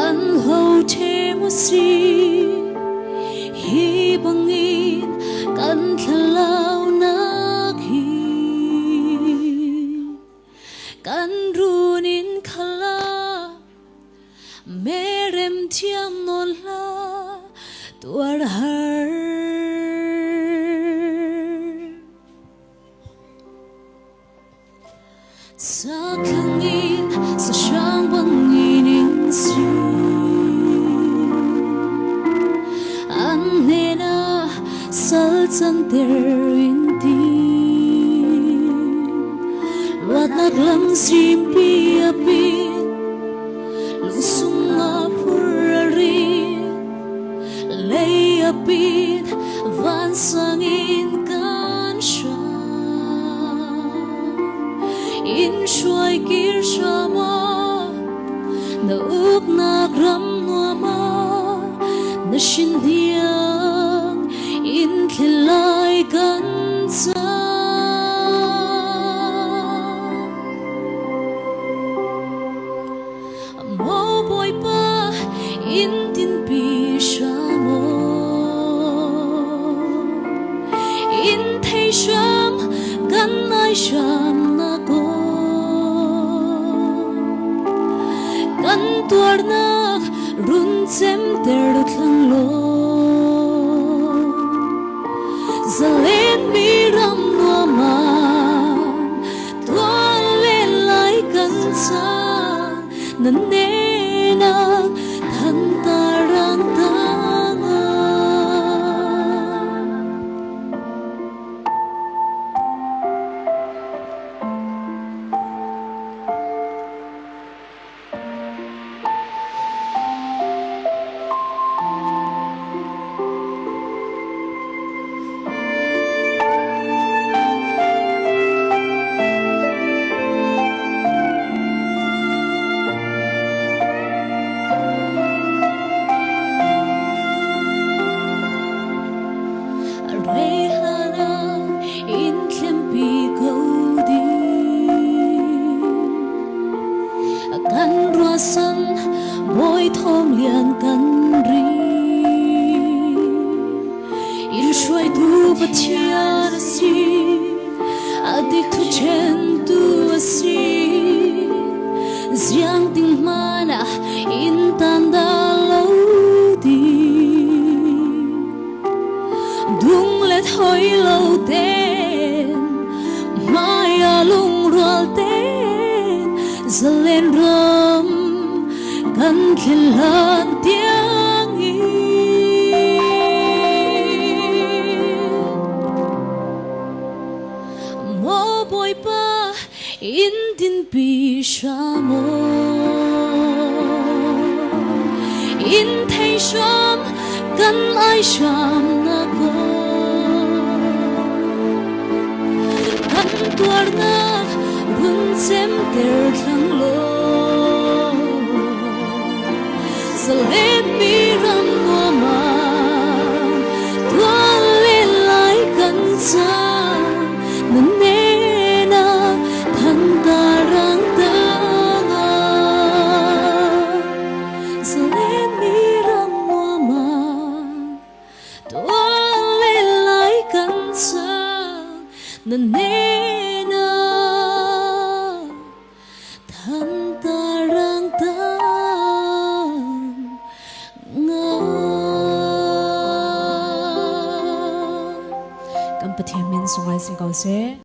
kan ho the mu si hi bangin kan thalau na hi kan runin khala merem thiam non la tuar har sa khangin sa shang bangin in si an nena sal chan ter in ti wat nak lam sim pi api lu sunga purari lay apit van sangin kan sha in shuai kir shama na uk na gram no ma na shin diang in khilai kan sa mo boy pa in tin pi shamo in thei sham kan nai sham na ko kan tuar na run sem ter thlang lo zalen mi ram no ma tuan le lai kan sa nan ne na than tarang tanga kan rua san boy thom lian kan ri in shuai du pathian si adik tu chen tu si ziang ting mana in tan da lo di dung let hoi lo ten maya lung rol ten zalen ram kan khilan tiang i mo boy pa in din pi shamo in thei sham kan ai sham na ko kan tuar na run sem ter thlang lo zalen mi ram no ma tuan le lai kan sa nan ne na than tarang tanga zalen mi ram no ma tuan le lai kan sa nan ne na than tarang tanga kan pathian min sungai se kau se